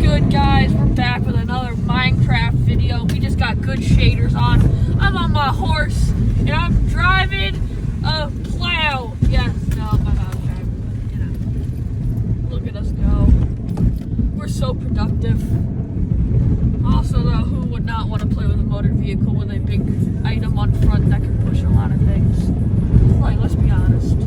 good, guys? We're back with another Minecraft video. We just got good shaders on. I'm on my horse, and I'm driving a plow. Yes, no, I'm not driving, but, you know. Look at us go. We're so productive. Also, though, who would not want to play with a motor vehicle with a big item on front that can push a lot of things? Like, let's be honest.